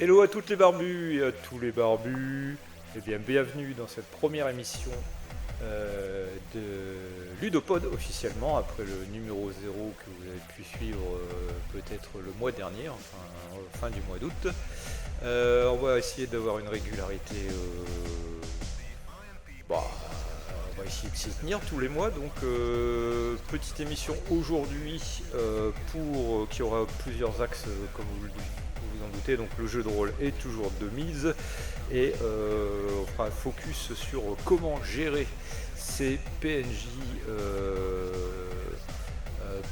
Hello à toutes les barbus et à tous les barbus. Eh bien, bienvenue dans cette première émission de Ludopod officiellement, après le numéro 0 que vous avez pu suivre peut-être le mois dernier, enfin fin du mois d'août. On va essayer d'avoir une régularité. Bah, on va essayer de s'y tenir tous les mois. Donc, petite émission aujourd'hui qui aura plusieurs axes, comme vous vous en doutez. Donc, le jeu de rôle est toujours de mise et on fera un focus sur comment gérer ces PNJ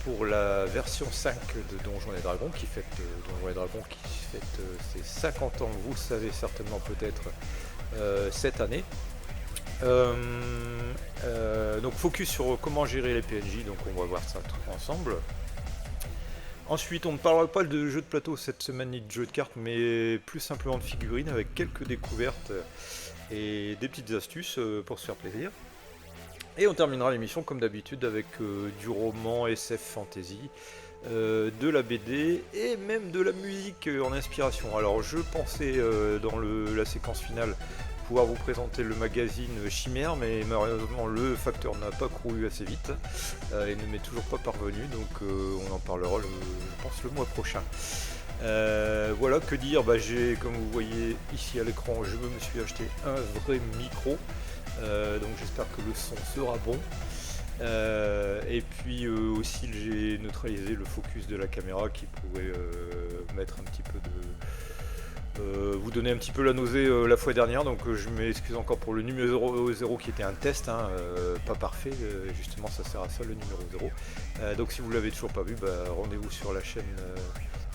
pour la version 5 de Donjons et Dragons qui fête ses 50 ans, vous le savez certainement peut-être cette année. Donc focus sur comment gérer les PNJ, donc on va voir ça ensemble. Ensuite, on ne parlera pas de jeux de plateau cette semaine ni de jeux de cartes, mais plus simplement de figurines avec quelques découvertes et des petites astuces pour se faire plaisir. Et on terminera l'émission comme d'habitude avec du roman SF fantasy, de la BD et même de la musique en inspiration. Alors je pensais dans la séquence finale pouvoir vous présenter le magazine Chimère, mais malheureusement le facteur n'a pas couru assez vite et ne m'est toujours pas parvenu, donc on en parlera je pense le mois prochain. Voilà, que dire, j'ai, comme vous voyez ici à l'écran, je me suis acheté un vrai micro, donc j'espère que le son sera bon. Et puis aussi j'ai neutralisé le focus de la caméra qui pourrait mettre un petit peu de... vous donner un petit peu la nausée la fois dernière, donc je m'excuse encore pour le numéro 0 qui était un test, pas parfait, justement ça sert à ça le numéro 0. Donc si vous l'avez toujours pas vu, rendez-vous sur la chaîne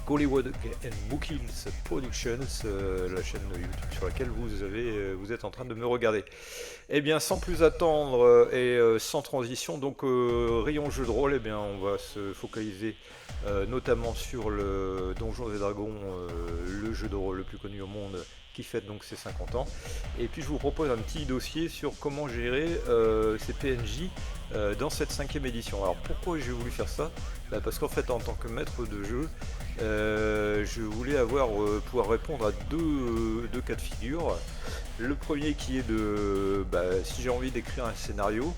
Gollywood and Bookings Productions, la chaîne YouTube sur laquelle vous êtes en train de me regarder. Eh bien, sans plus attendre et sans transition, donc rayon jeu de rôle, eh bien, on va se focaliser notamment sur le Donjons et Dragons, le jeu de rôle le plus connu au monde, qui fête donc ses 50 ans. Et puis je vous propose un petit dossier sur comment gérer ces PNJ dans cette 5e édition. Alors pourquoi j'ai voulu faire ça ? Parce qu'en fait, en tant que maître de jeu, je voulais pouvoir répondre à deux cas de figure. Le premier qui est de si j'ai envie d'écrire un scénario,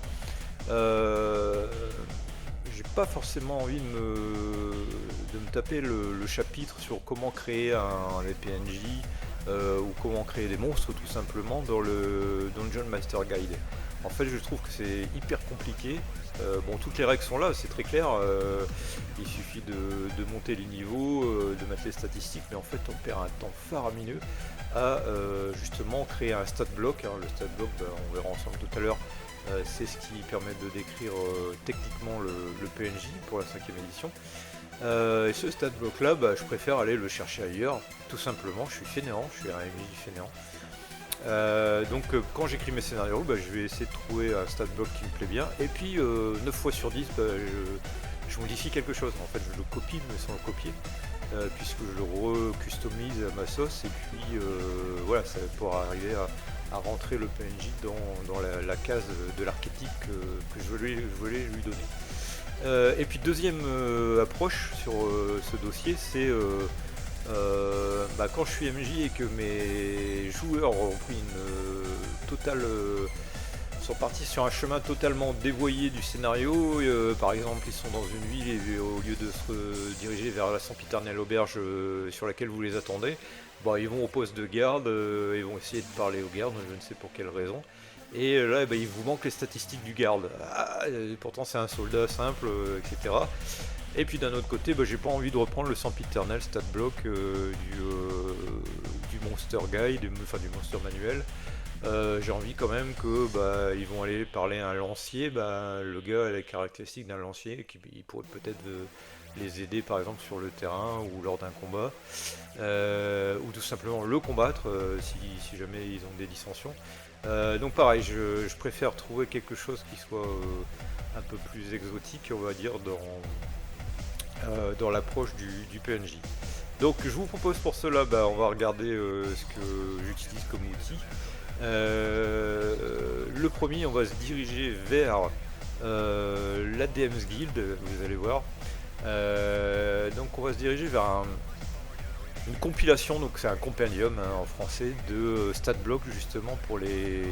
j'ai pas forcément envie de me taper le chapitre sur comment créer un PNJ ou comment créer des monstres tout simplement dans le Dungeon Master Guide. En fait, je trouve que c'est hyper compliqué. Toutes les règles sont là, c'est très clair. Il suffit de monter les niveaux, de mettre les statistiques, mais en fait, on perd un temps faramineux à justement créer un stat block. Le stat block, on verra ensemble tout à l'heure, c'est ce qui permet de décrire techniquement le PNJ pour la 5e édition. Et ce stat block là, je préfère aller le chercher ailleurs, tout simplement. Je suis fainéant, je suis un MJ fainéant. Donc quand j'écris mes scénarios, je vais essayer de trouver un stat block qui me plaît bien, et puis 9 fois sur 10 je modifie quelque chose. En fait je le copie mais sans le copier, puisque je le recustomise à ma sauce, et puis voilà, ça va pouvoir arriver à rentrer le PNJ dans la case de l'archétype que je voulais lui donner. Et puis deuxième approche sur ce dossier, c'est quand je suis MJ et que mes joueurs ont pris une totale sont partis sur un chemin totalement dévoyé du scénario, par exemple ils sont dans une ville et au lieu de se diriger vers la sempiternelle auberge sur laquelle vous les attendez, ils vont au poste de garde, ils vont essayer de parler au garde, je ne sais pour quelle raison. Et là, il vous manque les statistiques du garde. Pourtant, c'est un soldat simple, etc. Et puis d'un autre côté, j'ai pas envie de reprendre le sempiternel stat block du Monster Guide, du Monster Manuel. J'ai envie quand même que ils vont aller parler à un lancier. Le gars a les caractéristiques d'un lancier qui pourrait peut-être les aider par exemple sur le terrain ou lors d'un combat, ou tout simplement le combattre si jamais ils ont des dissensions. Donc pareil, je préfère trouver quelque chose qui soit un peu plus exotique, on va dire, dans l'approche du PNJ. Donc je vous propose pour cela, on va regarder ce que j'utilise comme outil. Le premier, on va se diriger vers l'ADM's Guild, vous allez voir. Donc on va se diriger vers une compilation, donc c'est un compendium hein, en français de stat block justement pour les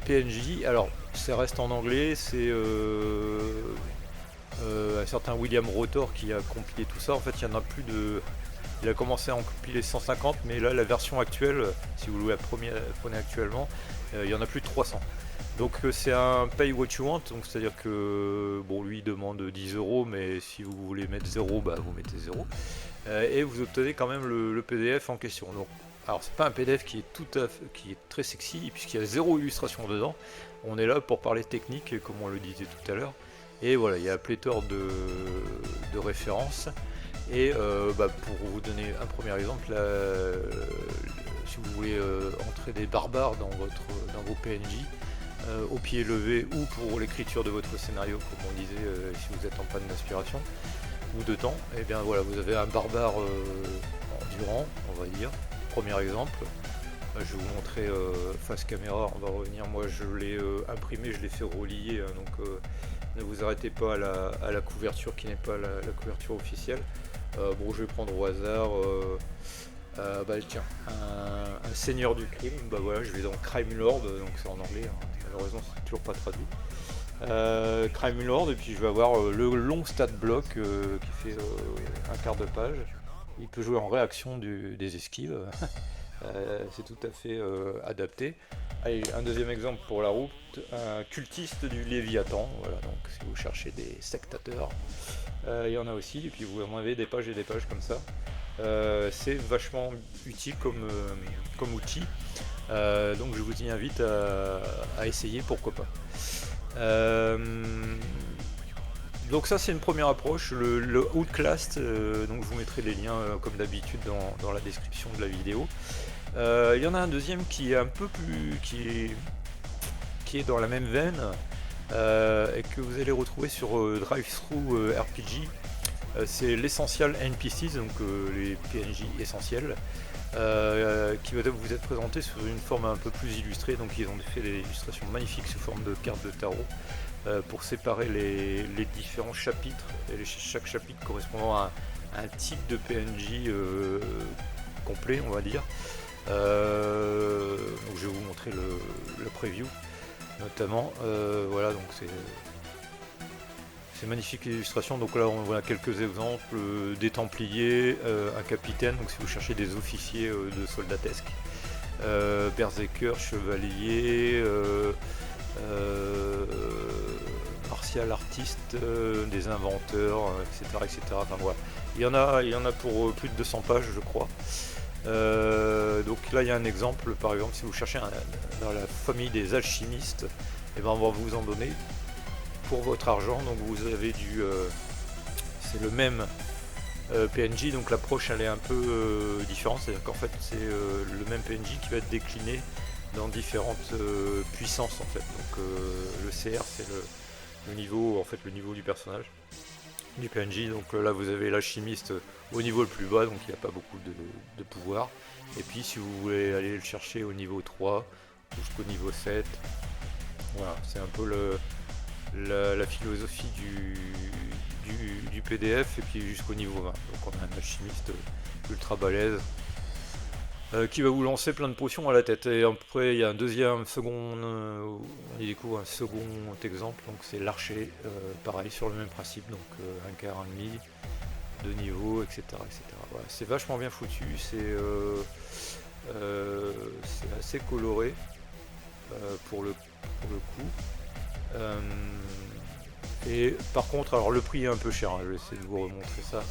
PNJ. Alors ça reste en anglais, c'est un certain William Rotor qui a compilé tout ça. En fait, il y en a plus de. Il a commencé à en compiler 150, mais là, la version actuelle, si vous la prenez actuellement, il y en a plus de 300. Donc c'est un pay what you want, donc c'est-à-dire que bon, lui il demande 10 euros, mais si vous voulez mettre 0, bah vous mettez 0. Et vous obtenez quand même le PDF en question. Donc, alors c'est pas un PDF qui est qui est très sexy, puisqu'il y a 0 illustration dedans. On est là pour parler technique, comme on le disait tout à l'heure. Et voilà, il y a pléthore de références. Et pour vous donner un premier exemple, si vous voulez entrer des barbares dans vos PNJ, au pied levé ou pour l'écriture de votre scénario, comme on disait, si vous êtes en panne d'inspiration ou de temps, et bien voilà, vous avez un barbare endurant, on va dire. Premier exemple, je vais vous montrer face caméra, on va revenir. Moi je l'ai imprimé, je l'ai fait relier, hein, donc ne vous arrêtez pas à la couverture qui n'est pas la couverture officielle. Bon, je vais prendre au hasard. Tiens, un seigneur du crime. Bah voilà, je vais dans Crime Lord, donc c'est en anglais. Hein, malheureusement, c'est toujours pas traduit. Crime Lord, et puis je vais avoir le long stat block qui fait un quart de page. Il peut jouer en réaction des esquives. C'est tout à fait adapté. Allez, un deuxième exemple pour la route, un cultiste du Léviathan. Voilà, donc si vous cherchez des sectateurs, il y en a aussi, et puis vous en avez des pages et des pages comme ça. C'est vachement utile comme outil, donc je vous y invite à essayer, pourquoi pas. Donc ça c'est une première approche, le Outclass, donc je vous mettrai les liens comme d'habitude dans la description de la vidéo. Il y en a un deuxième qui est un peu plus, qui est dans la même veine, et que vous allez retrouver sur Drive-Thru RPG. C'est l'essential NPCs, donc les PNJ essentiels, qui va vous être présenté sous une forme un peu plus illustrée. Donc ils ont fait des illustrations magnifiques sous forme de cartes de tarot pour séparer les différents chapitres, et chaque chapitre correspondant à un type de PNJ complet, on va dire. Donc je vais vous montrer le preview notamment. Voilà, donc c'est magnifique illustration. Donc là on voit quelques exemples, des templiers, un capitaine, donc si vous cherchez des officiers de soldatesque, berserker, chevalier, martial artiste, des inventeurs, etc., etc. Enfin voilà, il y en a pour plus de 200 pages je crois. Donc là il y a un exemple, par exemple si vous cherchez dans la famille des alchimistes, et ben on va vous en donner pour votre argent. Donc vous avez c'est le même PNJ, donc l'approche elle est un peu différente, c'est à dire qu'en fait c'est le même PNJ qui va être décliné dans différentes puissances en fait. Donc le CR c'est le niveau, en fait le niveau du personnage du PNJ. Donc là vous avez l'alchimiste au niveau le plus bas, donc il n'y a pas beaucoup de pouvoir, et puis si vous voulez aller le chercher au niveau 3 jusqu'au niveau 7, voilà, c'est un peu la philosophie du PDF, et puis jusqu'au niveau 20. Donc on a un alchimiste ultra balèze qui va vous lancer plein de potions à la tête. Et après il y a on y découvre un second exemple, donc c'est l'archer, pareil sur le même principe, donc un quart, un demi de niveau, etc., etc. Voilà, c'est vachement bien foutu, c'est assez coloré pour le coup. Et par contre, alors le prix est un peu cher, hein, je vais essayer de vous remontrer ça.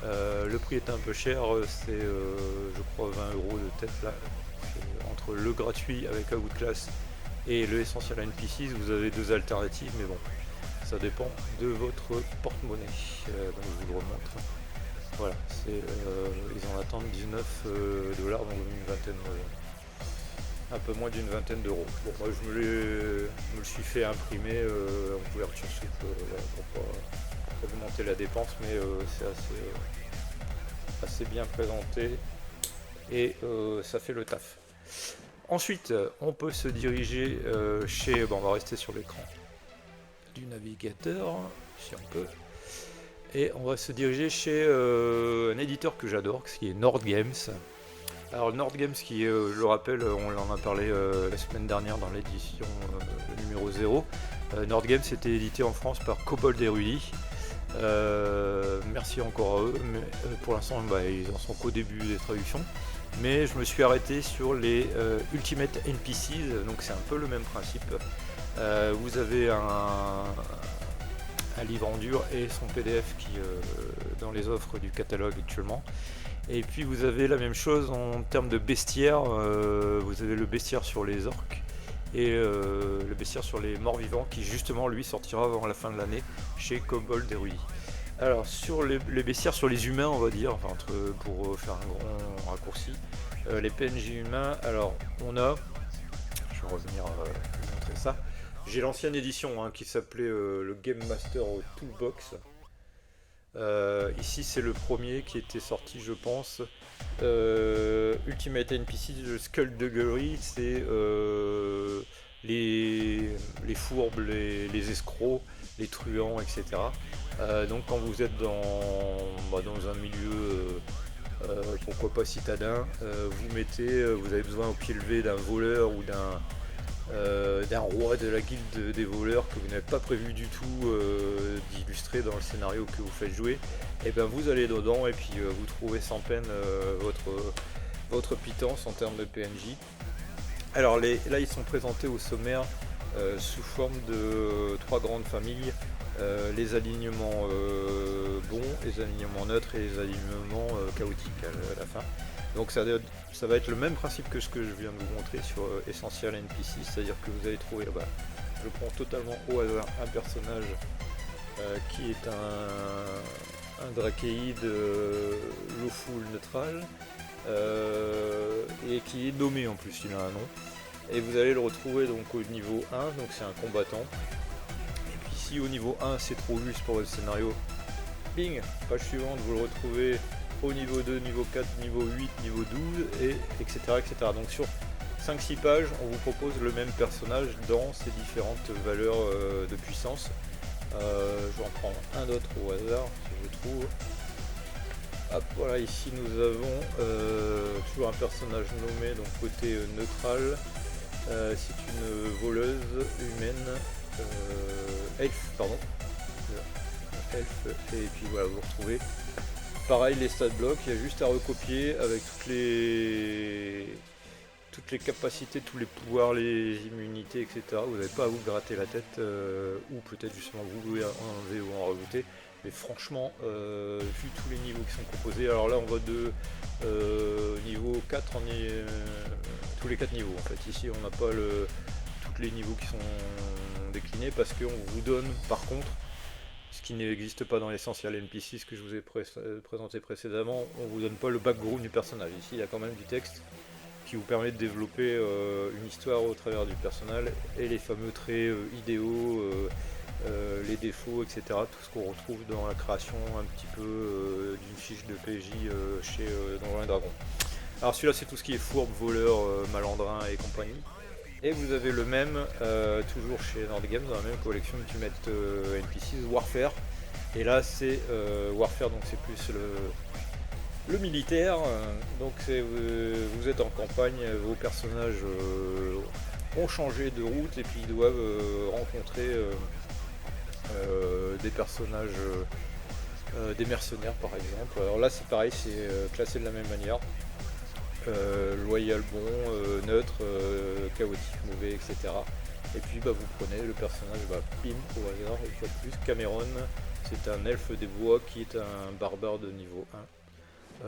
Le prix est un peu cher, c'est je crois 20 € de tête là. Entre le gratuit avec Outclass et le Essential NPCs, vous avez deux alternatives, mais bon, ça dépend de votre porte-monnaie. Donc je vous le remontre. Voilà, ils en attendent 19 $, donc une vingtaine, un peu moins d'une vingtaine d'euros. Bon, moi je me le suis fait imprimer en couverture souple, voilà, pour pas augmenter la dépense, mais c'est assez bien présenté, et ça fait le taf. Ensuite, on peut se diriger chez... Bon, on va rester sur l'écran du navigateur, si on peut. Et on va se diriger chez un éditeur que j'adore, qui est Nord Games. Alors Nord Games qui est, je le rappelle, on en a parlé la semaine dernière dans l'édition numéro 0. Nord Games était édité en France par Kobold et Rudy. Merci encore à eux, mais pour l'instant ils en sont qu'au début des traductions. Mais je me suis arrêté sur les Ultimate NPCs, donc c'est un peu le même principe. Vous avez un livre en dur et son PDF qui dans les offres du catalogue actuellement. Et puis vous avez la même chose en termes de bestiaire, vous avez le bestiaire sur les orques et le bestiaire sur les morts vivants qui justement lui sortira avant la fin de l'année chez Kobold et Rudy. Alors sur les bestiaires sur les humains on va dire, enfin, pour faire un grand raccourci, les PNJ humains, alors on a, je vais revenir vous montrer ça, j'ai l'ancienne édition qui s'appelait le Game Master Toolbox. Ici c'est le premier qui était sorti je pense. Ultimate NPC de Skullduggery, c'est les fourbes, les escrocs, les truands, etc. Donc quand vous êtes dans un milieu pourquoi pas citadin, vous avez besoin au pied levé d'un voleur ou d'un roi de la guilde des voleurs que vous n'avez pas prévu du tout d'illustrer dans le scénario que vous faites jouer, et bien vous allez dedans et puis vous trouvez sans peine votre pitance en termes de PNJ. Alors là ils sont présentés au sommaire sous forme de 3 grandes familles, les alignements bons, les alignements neutres et les alignements chaotiques à la fin. Donc ça va être le même principe que ce que je viens de vous montrer sur Essential NPC, c'est-à-dire que vous allez trouver, je prends totalement au hasard un personnage qui est un Drakeid low-full neutral et qui est nommé en plus, il a un nom. Et vous allez le retrouver donc au niveau 1, donc c'est un combattant. Et puis si au niveau 1 c'est trop juste pour votre scénario, bing, page suivante vous le retrouvez au niveau 2, niveau 4, niveau 8, niveau 12, et etc. etc. Donc sur 5-6 pages, on vous propose le même personnage dans ses différentes valeurs de puissance. Je vais en prendre un autre au hasard, si je trouve. Hop, voilà, ici nous avons toujours un personnage nommé, donc côté neutral. C'est une voleuse humaine, elfe, pardon. Elfe, et puis voilà, vous retrouvez. Pareil, les stat blocks, il y a juste à recopier avec toutes les capacités, tous les pouvoirs, les immunités, etc. Vous n'avez pas à vous gratter la tête, ou peut-être justement vous pouvez enlever ou en rajouter. Mais franchement, vu tous les niveaux qui sont proposés, alors là on va de niveau 4, tous les 4 niveaux en fait. Ici on n'a pas tous les niveaux qui sont déclinés parce qu'on vous donne par contre, ce qui n'existe pas dans l'essentiel NPC, ce que je vous ai présenté précédemment, on vous donne pas le background du personnage. Ici il y a quand même du texte qui vous permet de développer une histoire au travers du personnage et les fameux traits idéaux, les défauts, etc. Tout ce qu'on retrouve dans la création un petit peu d'une fiche de PJ chez Donjons et Dragons. Alors celui-là c'est tout ce qui est fourbe, voleur, malandrin et compagnie. Et vous avez le même, toujours chez Nord Games, dans la même collection Ultimate NPCs, Warfare. Et là c'est Warfare, donc c'est plus le militaire. Donc vous êtes en campagne, vos personnages ont changé de route et puis ils doivent rencontrer des personnages, des mercenaires par exemple. Alors là c'est pareil, c'est classé de la même manière. Loyal bon, neutre, chaotique mauvais, etc. Et puis vous prenez le personnage, pim, au hasard, une fois de plus, Cameron, c'est un elfe des bois qui est un barbare de niveau 1.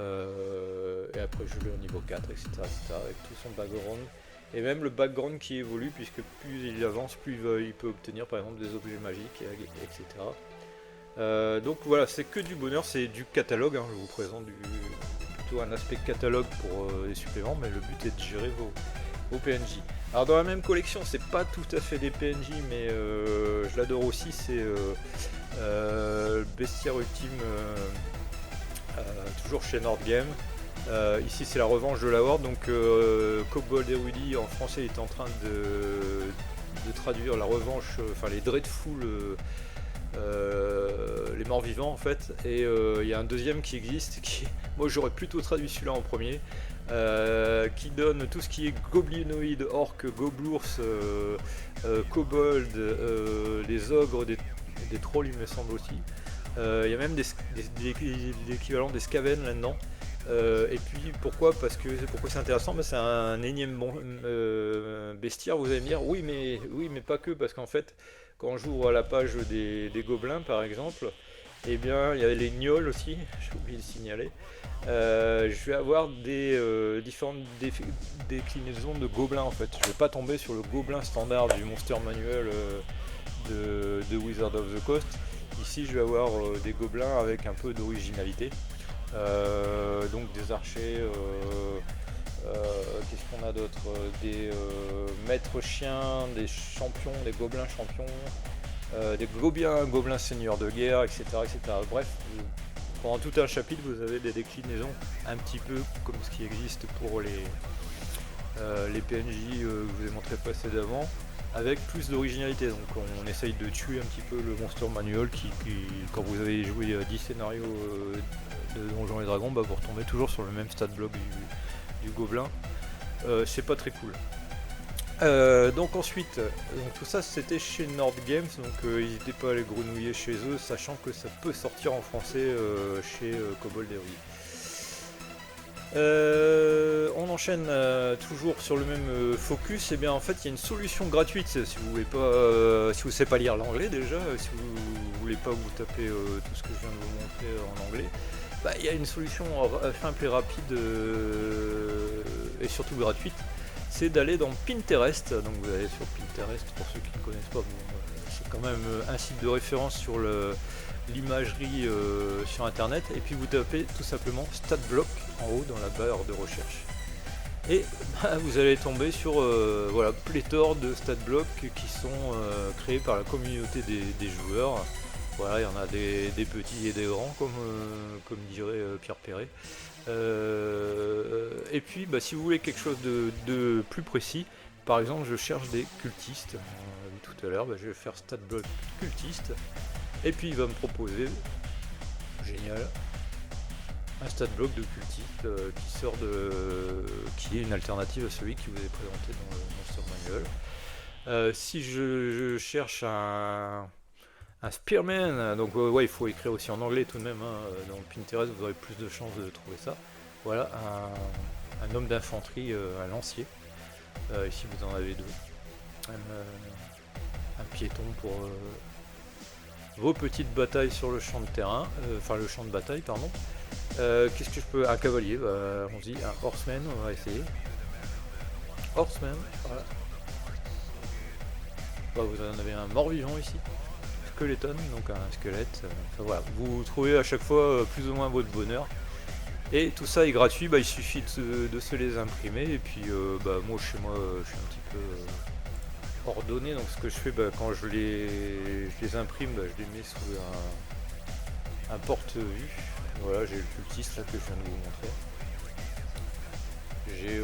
Et après je l'ai au niveau 4, etc., avec tout son background. Et même le background qui évolue, puisque plus il avance, plus il peut obtenir par exemple des objets magiques, etc. Donc voilà, c'est que du bonheur, c'est du catalogue, je vous présente plutôt un aspect catalogue pour les suppléments, mais le but est de gérer vos PNJ. Alors dans la même collection, c'est pas tout à fait des PNJ, mais je l'adore aussi, c'est le bestiaire ultime, toujours chez Nord Game. Ici c'est la revanche de la Horde, donc Kobold et Rudy en français est en train de traduire la revanche, enfin les Dreadful les morts vivants en fait, et il y a un deuxième qui existe, moi j'aurais plutôt traduit celui-là en premier, qui donne tout ce qui est goblinoïdes, orques, goblours, kobolds, les ogres, des trolls il me semble aussi. Il y a même l'équivalent des scaven là-dedans. Et puis pourquoi c'est intéressant, c'est un énième bestiaire, vous allez me dire. Oui mais pas que, parce qu'en fait quand j'ouvre la page des gobelins par exemple, eh bien il y a les gnolls aussi, j'ai oublié de signaler. Je vais avoir des différentes déclinaisons de gobelins en fait. Je vais pas tomber sur le gobelin standard du Monster Manual de Wizard of the Coast. Ici je vais avoir des gobelins avec un peu d'originalité. Donc des archers, qu'est-ce qu'on a d'autre, des maîtres chiens, des champions, des gobelins champions, des gobelins seigneurs de guerre, etc. Bref, pendant tout un chapitre vous avez des déclinaisons un petit peu comme ce qui existe pour les PNJ que je vous ai montré précédemment, avec plus d'originalité. Donc on essaye de tuer un petit peu le Monster Manual qui quand vous avez joué 10 scénarios de Donjons et Dragons, vous retombez toujours sur le même stat block du gobelin. C'est pas très cool. Donc ensuite, tout ça c'était chez Nord Games, donc n'hésitez pas à aller grenouiller chez eux, sachant que ça peut sortir en français chez Kobold et on enchaîne toujours sur le même focus. Et bien en fait il y a une solution gratuite si vous voulez pas, si vous savez pas lire l'anglais déjà, si vous voulez pas vous taper tout ce que je viens de vous montrer en anglais. Il y a une solution simple et rapide et surtout gratuite, c'est d'aller dans Pinterest. Donc vous allez sur Pinterest, pour ceux qui ne connaissent pas, c'est quand même un site de référence sur l'imagerie sur internet, et puis vous tapez tout simplement StatBlock en haut dans la barre de recherche. Et vous allez tomber sur pléthore de StatBlock qui sont créés par la communauté des joueurs. Voilà, il y en a des petits et des grands, comme dirait Pierre Perret. Et puis, si vous voulez quelque chose de plus précis, par exemple, je cherche des cultistes. On l'a vu tout à l'heure, je vais faire StatBlock cultiste. Et puis, il va me proposer, génial, un StatBlock de cultiste qui est une alternative à celui qui vous est présenté dans le Monster Manual. Si je cherche un Spearman, donc il faut écrire aussi en anglais tout de même, dans Pinterest vous aurez plus de chances de trouver ça. Voilà, un homme d'infanterie, un lancier, ici vous en avez deux, un piéton pour vos petites batailles sur le champ de terrain, le champ de bataille pardon. Qu'est-ce que je peux, un cavalier, on dit un horseman, on va essayer. Horseman, voilà. Vous en avez un mort-vivant ici. Skeleton, donc un squelette. Voilà, vous trouvez à chaque fois plus ou moins votre bonheur. Et tout ça est gratuit, il suffit de se les imprimer. Et puis moi chez moi je suis un petit peu ordonné, donc ce que je fais quand je les imprime, je les mets sous un porte-vue. Voilà, j'ai le cultiste là que je viens de vous montrer. J'ai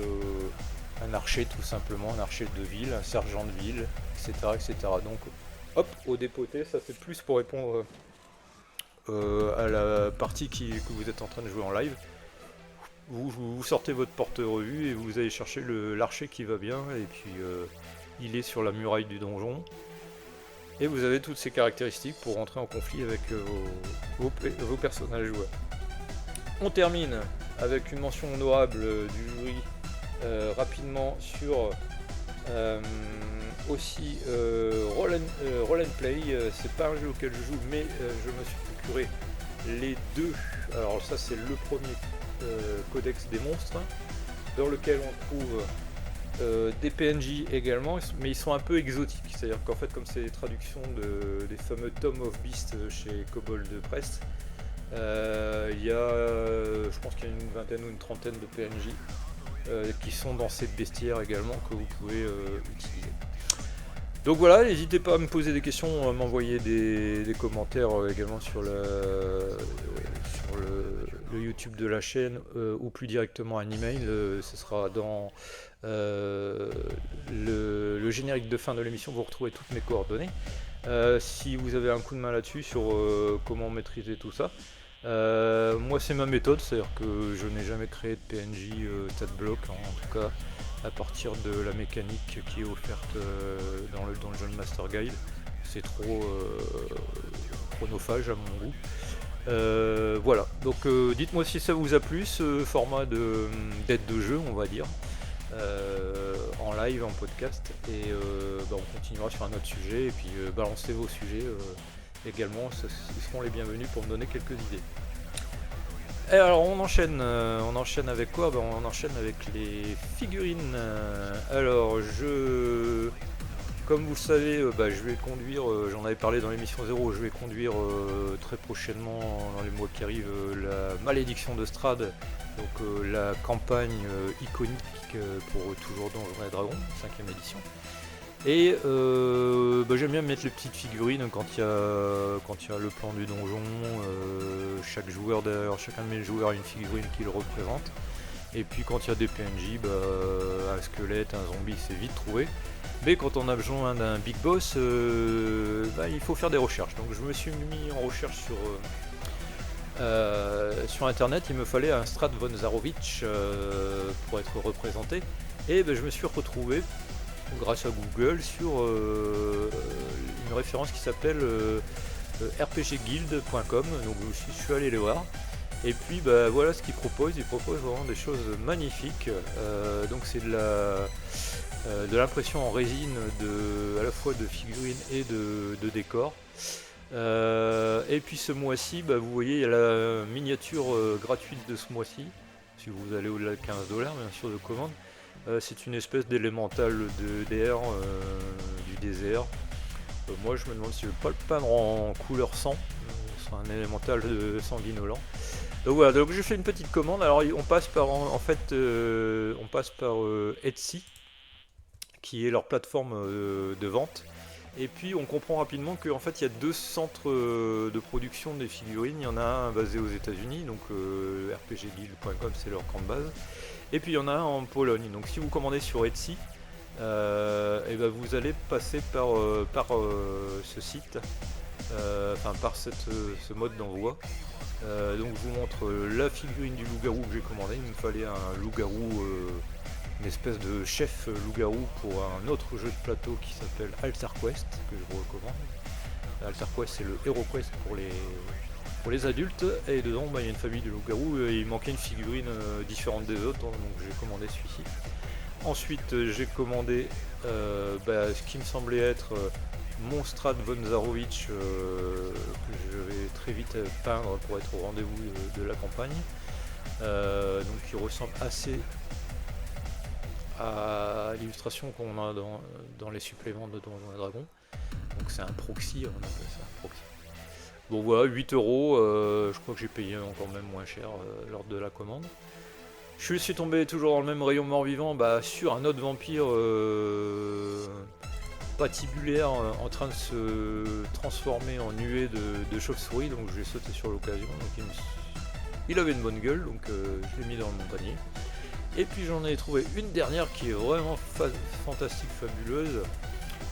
un archer tout simplement, un archer de ville, un sergent de ville, etc. Donc hop, au dépoté, ça c'est plus pour répondre à la partie que vous êtes en train de jouer en live. Vous sortez votre porte-revue et vous allez chercher l'archer qui va bien, et puis il est sur la muraille du donjon. Et vous avez toutes ces caractéristiques pour rentrer en conflit avec vos personnages joueurs. On termine avec une mention honorable du jury rapidement sur aussi Roll and Play. C'est pas un jeu auquel je joue, mais je me suis procuré les deux. Alors ça c'est le premier codex des monstres, dans lequel on trouve des PNJ également, mais ils sont un peu exotiques. C'est-à-dire qu'en fait, comme c'est les traductions des fameux Tome of Beast chez Kobold Press, il y a, je pense qu'il y a une vingtaine ou une trentaine de PNJ qui sont dans cette bestiaire également, que vous pouvez utiliser. Donc voilà, n'hésitez pas à me poser des questions, à m'envoyer des commentaires également sur le YouTube de la chaîne, ou plus directement un email. Ce sera dans le générique de fin de l'émission, vous retrouvez toutes mes coordonnées. si vous avez un coup de main là-dessus sur comment maîtriser tout ça. Moi c'est ma méthode, c'est-à-dire que je n'ai jamais créé de PNJ stat block, en tout cas à partir de la mécanique qui est offerte dans le John Master Guide. C'est trop chronophage à mon goût. Voilà, donc dites-moi si ça vous a plu ce format d'aide de jeu, on va dire, en live, en podcast, et on continuera sur un autre sujet, et puis balancez vos sujets également, ils seront les bienvenus pour me donner quelques idées. Et alors on enchaîne avec quoi? On enchaîne avec les figurines. Alors comme vous le savez, je vais conduire, j'en avais parlé dans l'émission 0, je vais conduire très prochainement, dans les mois qui arrivent, la Malédiction de Strahd, donc la campagne iconique pour toujours Donjons et Dragons, 5ème édition. Et j'aime bien mettre les petites figurines quand il y a le plan du donjon, chaque joueur derrière, chacun de mes joueurs a une figurine qui le représente. Et puis quand il y a des PNJ, un squelette, un zombie, c'est vite trouvé. Mais quand on a besoin d'un big boss, il faut faire des recherches. Donc je me suis mis en recherche sur internet, il me fallait un Strahd von Zarovich pour être représenté. Et je me suis retrouvé, grâce à Google, sur une référence qui s'appelle rpgguild.com. Donc je suis allé les voir. Et puis voilà ce qu'il propose. Il propose vraiment des choses magnifiques. Donc c'est de l'impression en résine à la fois de figurines et de décors. Et puis ce mois-ci, vous voyez, il y a la miniature gratuite de ce mois-ci. Si vous allez au-delà de 15$ bien sûr de commande. C'est une espèce d'élémental de DR du désert. Moi je me demande si je ne vais pas le peindre en couleur sang. C'est un élémental sanguinolent. Donc voilà, donc j'ai fait une petite commande. Alors on passe par Etsy, qui est leur plateforme de vente. Et puis on comprend rapidement qu'en fait il y a 2 centres de production des figurines. Il y en a un basé aux États-Unis, donc rpgguild.com c'est leur camp de base. Et puis il y en a un en Pologne. Donc si vous commandez sur Etsy, vous allez passer par ce site, par ce mode d'envoi. Donc je vous montre la figurine du loup-garou que j'ai commandé. Il me fallait un loup-garou, une espèce de chef loup-garou pour un autre jeu de plateau qui s'appelle Altar Quest, que je vous recommande. Altar Quest c'est le Hero Quest pour les adultes, et dedans il y a une famille de loup-garou, et il manquait une figurine différente des autres, donc j'ai commandé celui-ci. Ensuite j'ai commandé ce qui me semblait être mon Strahd von Zarovich, que je vais très vite peindre pour être au rendez-vous de la campagne. Donc il ressemble assez à l'illustration qu'on a dans les suppléments de Donjons et Dragons. Donc c'est un proxy, on appelle ça un proxy. Bon voilà, 8€, je crois que j'ai payé encore même moins cher lors de la commande. Je suis tombé toujours dans le même rayon mort-vivant, sur un autre vampire patibulaire en train de se transformer en nuée de chauve-souris, donc j'ai sauté sur l'occasion. Donc il avait une bonne gueule, donc je l'ai mis dans mon panier. Et puis j'en ai trouvé une dernière qui est vraiment fantastique, fabuleuse.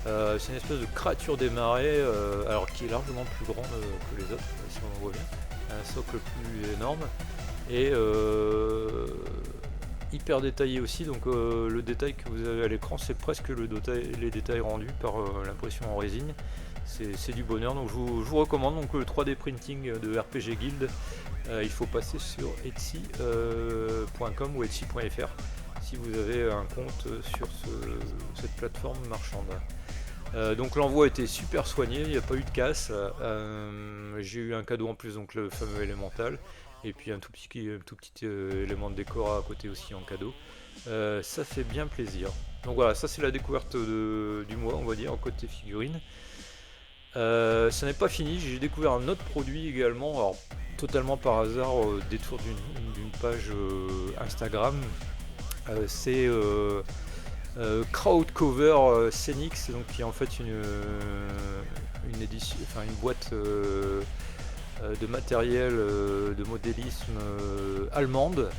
C'est une espèce de créature des marais, alors qui est largement plus grande que les autres, si on en voit bien. Un socle plus énorme. Et hyper détaillé aussi, donc le détail que vous avez à l'écran, c'est presque les détails rendus par l'impression en résine. C'est du bonheur, donc je vous recommande donc le 3D printing de RPG Guild. Il faut passer sur etsy.com ou etsy.fr si vous avez un compte sur cette plateforme marchande. Donc l'envoi était super soigné, il n'y a pas eu de casse. J'ai eu un cadeau en plus, donc le fameux élémental, et puis un tout petit élément de décor à côté aussi en cadeau. Ça fait bien plaisir. Donc voilà, ça c'est la découverte du mois, on va dire, côté figurine. Ça n'est pas fini, j'ai découvert un autre produit également, alors totalement par hasard, détour d'une page Instagram. C'est Crowd Cover Scénix, donc qui est en fait une édition, une boîte de matériel de modélisme allemande,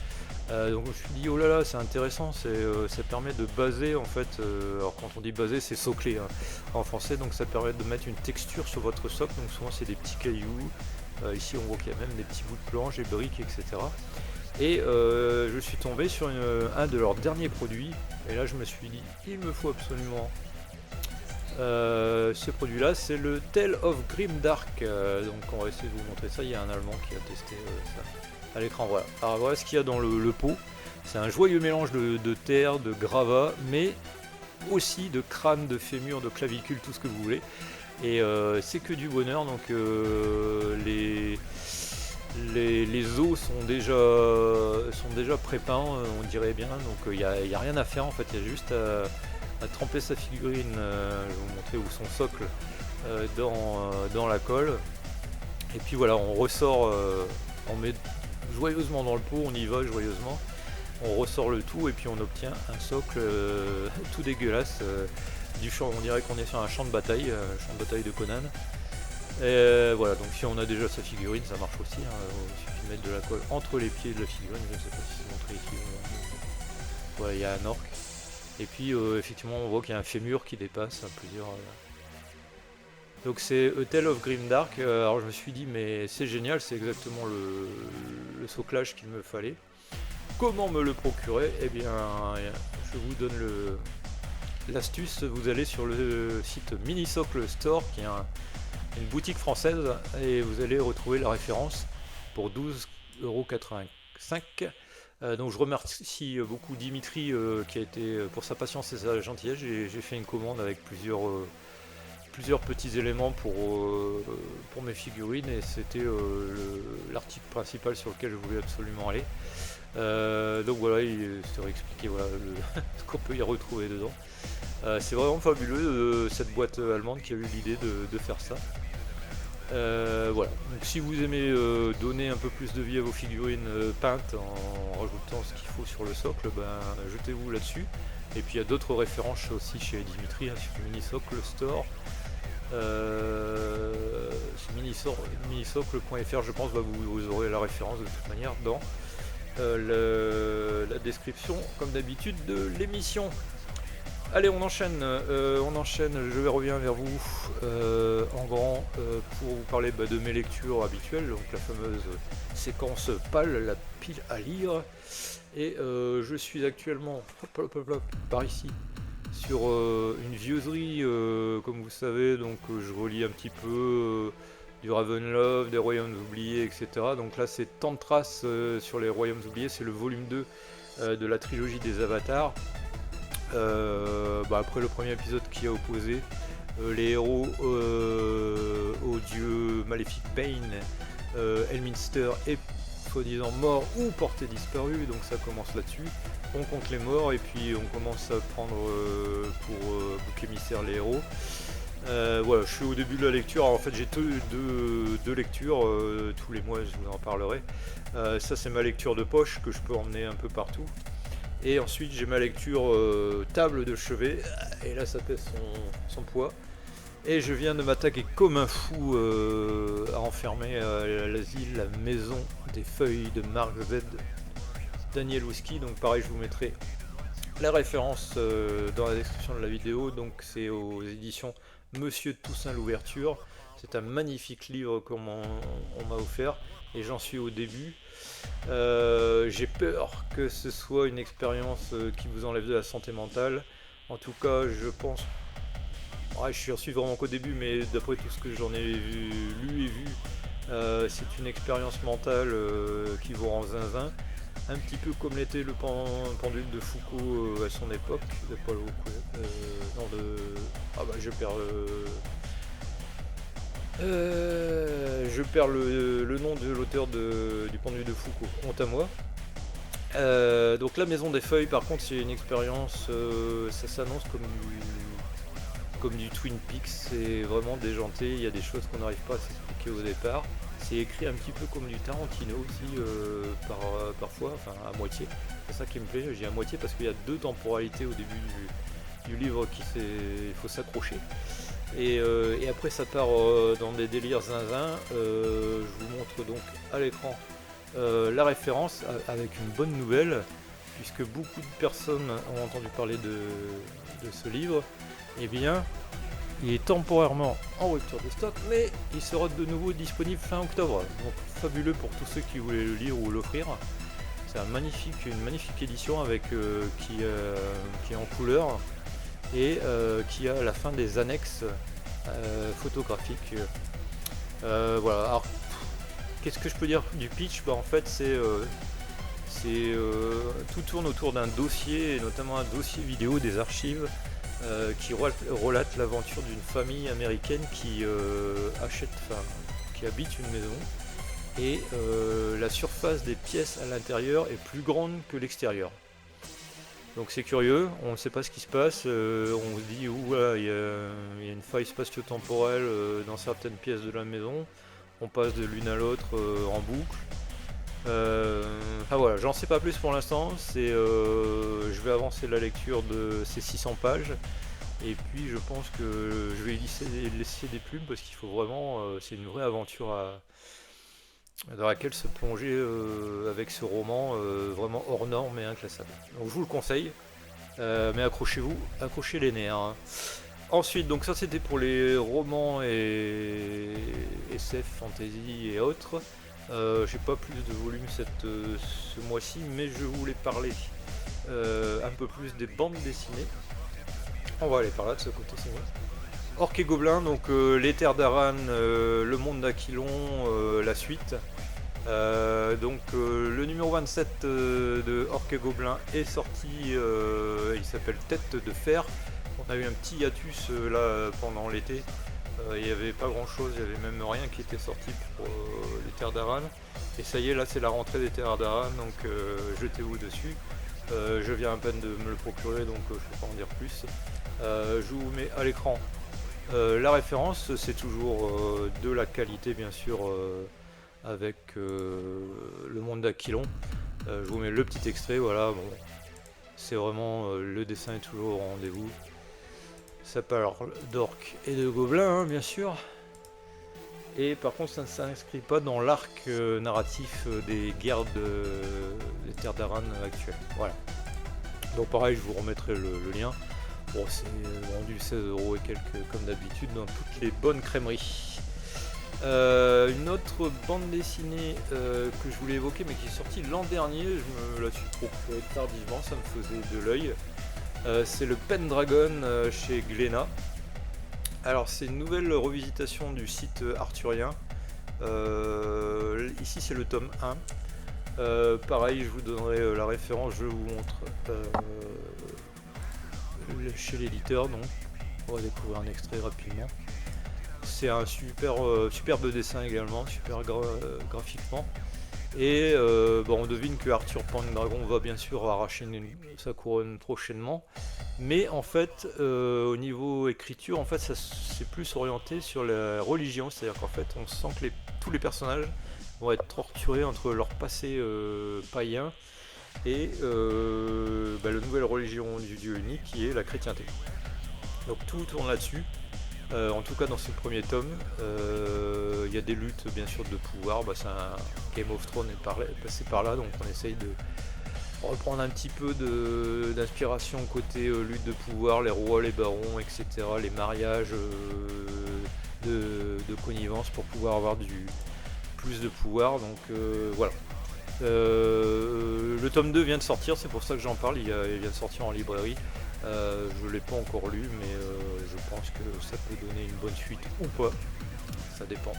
Donc je me suis dit oh là là c'est intéressant, ça permet de baser en fait, alors quand on dit baser c'est socler hein, en français, donc ça permet de mettre une texture sur votre socle, donc souvent c'est des petits cailloux, ici on voit qu'il y a même des petits bouts de planche, des briques etc. Et je suis tombé sur un de leurs derniers produits, et là je me suis dit il me faut absolument ce produit là, c'est le Tale of Grimdark, donc on va essayer de vous montrer ça, il y a un allemand qui a testé ça à l'écran, voilà. Alors voilà ce qu'il y a dans le pot, c'est un joyeux mélange de terre, de gravat, mais aussi de crâne, de fémur, de clavicule, tout ce que vous voulez, et c'est que du bonheur, donc les os sont déjà prépeints, on dirait bien, donc il n'y a rien à faire en fait, il y a juste à tremper sa figurine, je vais vous montrer où son socle, dans la colle, et puis voilà, on ressort, on met joyeusement dans le pot, on y va joyeusement, on ressort le tout et puis on obtient un socle tout dégueulasse, du champ, on dirait qu'on est sur un champ de bataille de Conan. Et voilà, donc si on a déjà sa figurine, ça marche aussi, hein, il suffit de mettre de la colle entre les pieds de la figurine, je ne sais pas si c'est montré ici, voilà, il y a un orc, et puis effectivement on voit qu'il y a un fémur qui dépasse à plusieurs... Donc c'est A Tale of Grimdark, alors je me suis dit mais c'est génial, c'est exactement le soclage qu'il me fallait. Comment me le procurer? Eh bien je vous donne l'astuce, vous allez sur le site Minisocle Store qui est une boutique française et vous allez retrouver la référence pour 12,85 €. Donc je remercie beaucoup Dimitri qui a été pour sa patience et sa gentillesse. J'ai fait une commande avec plusieurs petits éléments pour mes figurines et c'était l'article principal sur lequel je voulais absolument aller. Donc voilà, il serait expliqué voilà, ce qu'on peut y retrouver dedans. C'est vraiment fabuleux cette boîte allemande qui a eu l'idée de faire ça. Voilà, donc si vous aimez donner un peu plus de vie à vos figurines peintes en rajoutant ce qu'il faut sur le socle, ben, jetez-vous là-dessus. Et puis il y a d'autres références aussi chez Dimitri, hein, sur Minisocle Store. Minisocle.fr, je pense, vous aurez la référence de toute manière dans la description, comme d'habitude, de l'émission. Allez, on enchaîne, je reviens vers vous en grand pour vous parler de mes lectures habituelles, donc la fameuse séquence PAL, la pile à lire. Et je suis actuellement, par ici, sur une vieuserie, comme vous savez, donc je relis un petit peu du Ravenlove, des Royaumes oubliés, etc. Donc là c'est Tantras sur les Royaumes oubliés, c'est le volume 2 de la trilogie des Avatars. Après le premier épisode qui a opposé les héros au dieu maléfique Bane, Elminster est soi-disant mort ou porté disparu, donc ça commence là-dessus. On compte les morts et puis on commence à prendre pour bouc émissaire les héros. Voilà, je suis au début de la lecture. Alors, en fait j'ai deux lectures tous les mois, je vous en parlerai. Ça c'est ma lecture de poche que je peux emmener un peu partout. Et ensuite j'ai ma lecture table de chevet, et là ça pèse son poids. Et je viens de m'attaquer comme un fou à enfermer l'asile, la maison des feuilles de Mark Z. Daniel Whisky, donc pareil je vous mettrai la référence dans la description de la vidéo, donc c'est aux éditions Monsieur Toussaint l'ouverture. C'est un magnifique livre qu'on m'a offert et j'en suis au début. J'ai peur que ce soit une expérience qui vous enlève de la santé mentale. En tout cas, je pense. Ouais, je suis vraiment qu'au début, mais d'après tout ce que j'en ai lu et vu, c'est une expérience mentale qui vous rend zinzin. Un petit peu comme l'était le pendule de Foucault à son époque. De Paul je perds le nom de l'auteur du pendule de Foucault, honte à moi. Donc la maison des feuilles par contre c'est une expérience, ça s'annonce comme du Twin Peaks, c'est vraiment déjanté, il y a des choses qu'on n'arrive pas à s'expliquer au départ. C'est écrit un petit peu comme du Tarantino aussi parfois, enfin à moitié, c'est ça qui me plaît, j'ai à moitié parce qu'il y a deux temporalités au début du livre il faut s'accrocher. Et après ça part dans des délires zinzin. Je vous montre donc à l'écran la référence avec une bonne nouvelle, puisque beaucoup de personnes ont entendu parler de ce livre. Eh bien, il est temporairement en rupture de stock, mais il sera de nouveau disponible fin octobre. Donc fabuleux pour tous ceux qui voulaient le lire ou l'offrir. C'est une magnifique édition avec qui est en couleur et qui a à la fin des annexes photographiques. Voilà. Alors, qu'est-ce que je peux dire du pitch? En fait, tout tourne autour d'un dossier, et notamment un dossier vidéo des archives qui relate l'aventure d'une famille américaine qui qui habite une maison, et la surface des pièces à l'intérieur est plus grande que l'extérieur. Donc c'est curieux, on ne sait pas ce qui se passe, on se dit voilà, il y a une faille spatio-temporelle dans certaines pièces de la maison, on passe de l'une à l'autre en boucle. Voilà, j'en sais pas plus pour l'instant, je vais avancer la lecture de ces 600 pages, et puis je pense que je vais laisser des plumes, parce qu'il faut vraiment, c'est une vraie aventure dans laquelle se plonger avec ce roman vraiment hors norme et inclassable. Donc je vous le conseille, mais accrochez-vous, accrochez les nerfs. Hein. Ensuite, donc ça c'était pour les romans et SF, fantasy et autres. J'ai pas plus de volume ce mois-ci, mais je voulais parler un peu plus des bandes dessinées. On va aller par là de ce côté, c'est vrai. Orques et Gobelins, donc les Terres d'Aran, le monde d'Aquilon, la suite. Le numéro 27 de Orques et Gobelins est sorti, il s'appelle Tête de Fer. On a eu un petit hiatus là pendant l'été. Il n'y avait pas grand chose, il n'y avait même rien qui était sorti pour les Terres d'Aran. Et ça y est, là c'est la rentrée des Terres d'Aran, donc jetez-vous dessus. Je viens à peine de me le procurer, donc je ne peux pas en dire plus. Je vous mets à l'écran la référence, c'est toujours de la qualité bien sûr, avec le monde d'Aquilon. Je vous mets le petit extrait, voilà, bon, c'est vraiment, le dessin est toujours au rendez-vous. Ça parle d'orques et de gobelins, hein, bien sûr. Et par contre, ça ne s'inscrit pas dans l'arc narratif des guerres des Terres d'Aran actuelles. Voilà. Donc pareil, je vous remettrai le lien. Bon, c'est vendu 16€ et quelques comme d'habitude dans toutes les bonnes crèmeries. Une autre bande dessinée que je voulais évoquer, mais qui est sortie l'an dernier, je me la suis procurée tardivement, ça me faisait de l'œil. C'est le Pendragon chez Glénat. Alors c'est une nouvelle revisitation du site arthurien. Ici c'est le tome 1. Pareil, je vous donnerai la référence, je vous montre chez l'éditeur, donc on va découvrir un extrait rapidement. C'est un superbe dessin également, super graphiquement. Et on devine que Arthur Pendragon va bien sûr arracher sa couronne prochainement. Mais en fait, au niveau écriture, en fait, ça c'est plus orienté sur la religion. C'est-à-dire qu'en fait, on sent que tous les personnages vont être torturés entre leur passé païen et la nouvelle religion du Dieu unique qui est la chrétienté. Donc tout tourne là-dessus. En tout cas dans ce premier tome, il y a des luttes bien sûr de pouvoir, c'est un Game of Thrones est passé par là, donc on essaye de reprendre un petit peu d'inspiration côté lutte de pouvoir, les rois, les barons, etc., les mariages de connivence pour pouvoir avoir plus de pouvoir, donc voilà. Le tome 2 vient de sortir, c'est pour ça que j'en parle, il vient de sortir en librairie. Je ne l'ai pas encore lu, mais je pense que ça peut donner une bonne suite ou pas, ça dépend.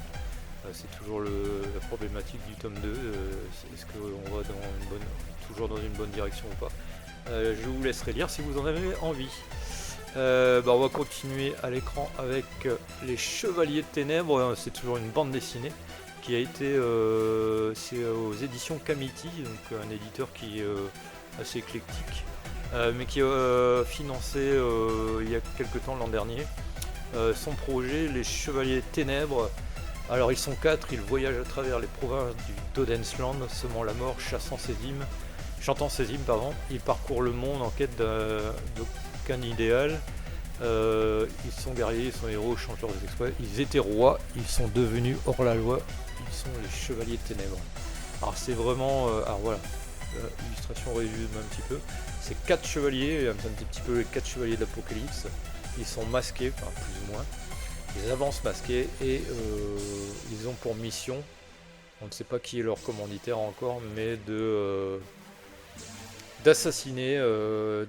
C'est toujours la problématique du tome 2, est-ce qu'on va toujours dans une bonne direction ou pas. Je vous laisserai lire si vous en avez envie. On va continuer à l'écran avec les Chevaliers de Ténèbres, c'est toujours une bande dessinée qui a été c'est aux éditions Kamiti, donc un éditeur qui est assez éclectique. Mais qui a financé il y a quelques temps, l'an dernier, son projet Les Chevaliers Ténèbres. Alors ils sont 4, ils voyagent à travers les provinces du Dodensland, semant la mort, chantant ses hymnes, ils parcourent le monde en quête d'aucun idéal. Ils sont guerriers, ils sont héros, chantent leurs exploits, ils étaient rois, ils sont devenus hors la loi, ils sont les Chevaliers Ténèbres. Alors c'est vraiment, alors voilà, illustration résume un petit peu. C'est 4 chevaliers, un petit peu les 4 chevaliers de l'Apocalypse. Ils sont masqués, enfin plus ou moins. Ils avancent masqués et ils ont pour mission, on ne sait pas qui est leur commanditaire encore, mais d'assassiner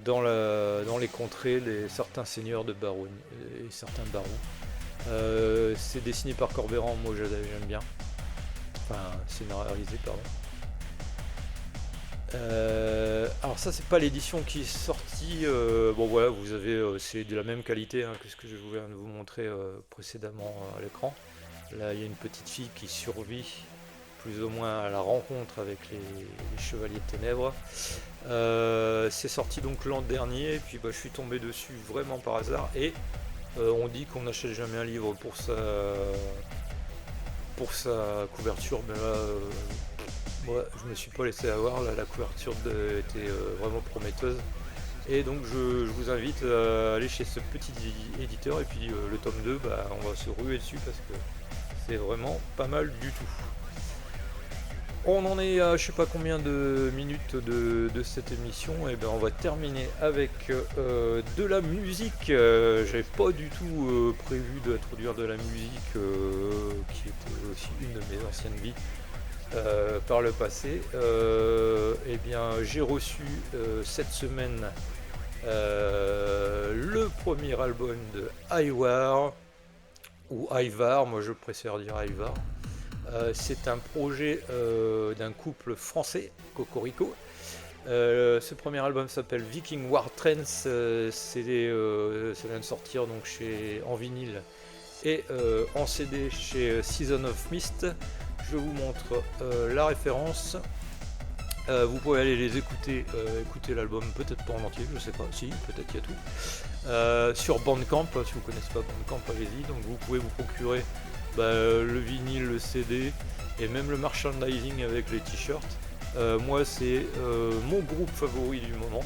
dans les contrées certains seigneurs de baronne et certains barons. C'est dessiné par Corberan, moi j'aime bien. Enfin, scénarisé, pardon. Alors ça c'est pas l'édition qui est sortie, bon voilà, vous avez, c'est de la même qualité hein, que ce que je viens de vous montrer précédemment à l'écran. Là il y a une petite fille qui survit plus ou moins à la rencontre avec les chevaliers de ténèbres. C'est sorti donc l'an dernier, et puis bah, je suis tombé dessus vraiment par hasard, et on dit qu'on n'achète jamais un livre pour sa couverture, mais là moi je me suis pas laissé avoir, là, la couverture était vraiment prometteuse, et donc je vous invite à aller chez ce petit éditeur, et puis le tome 2, bah, on va se ruer dessus parce que c'est vraiment pas mal du tout. On en est à je sais pas combien de minutes de cette émission, et ben on va terminer avec de la musique. J'avais pas du tout prévu d'introduire de la musique, qui était aussi une de mes anciennes vies par le passé. Et bien j'ai reçu cette semaine le premier album de Ivar, ou Ivar, moi je préfère dire Ivar. C'est un projet d'un couple français, Cocorico. Ce premier album s'appelle Viking War Trends. Ça vient de sortir donc en vinyle et en CD chez Season of Mist. Je vous montre la référence. Vous pouvez aller les écouter, écouter l'album, peut-être pas en entier, je sais pas, si, peut-être il y a tout. Sur Bandcamp, si vous connaissez pas Bandcamp, allez-y. Donc vous pouvez vous procurer le vinyle, le CD et même le merchandising avec les t-shirts. Moi c'est mon groupe favori du moment.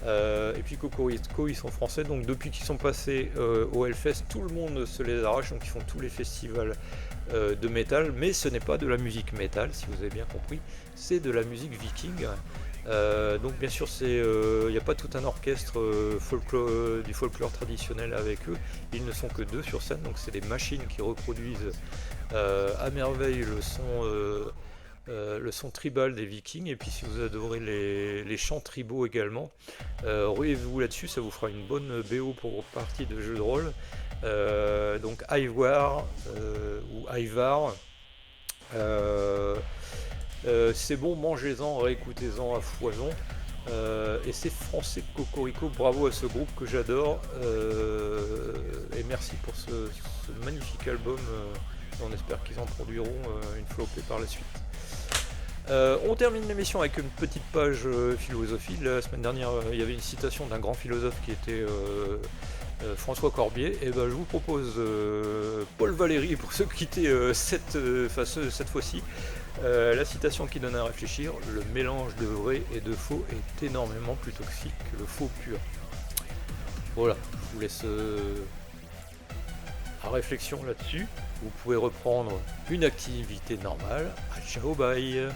Et puis Cocorico, ils sont français, donc depuis qu'ils sont passés au Hellfest, tout le monde se les arrache, donc ils font tous les festivals de métal, mais ce n'est pas de la musique métal, si vous avez bien compris, c'est de la musique viking. Donc bien sûr il n'y a pas tout un orchestre du folklore traditionnel avec eux, ils ne sont que deux sur scène, donc c'est des machines qui reproduisent à merveille le son tribal des vikings. Et puis si vous adorez les chants tribaux également, ruez-vous là-dessus, ça vous fera une bonne BO pour votre partie de jeu de rôle. Donc Ivar ou Ivar, c'est bon, mangez-en, réécoutez-en à foison. Et c'est français Cocorico, bravo à ce groupe que j'adore, et merci pour ce magnifique album. On espère qu'ils en produiront une flopée par la suite. On termine l'émission avec une petite page philosophie. La semaine dernière, il y avait une citation d'un grand philosophe qui était François Corbier. Et ben, je vous propose Paul Valéry pour se quitter cette fois-ci. La citation qui donne à réfléchir: le mélange de vrai et de faux est énormément plus toxique que le faux pur. Voilà, je vous laisse à réflexion là-dessus. Vous pouvez reprendre une activité normale. Ciao, bye.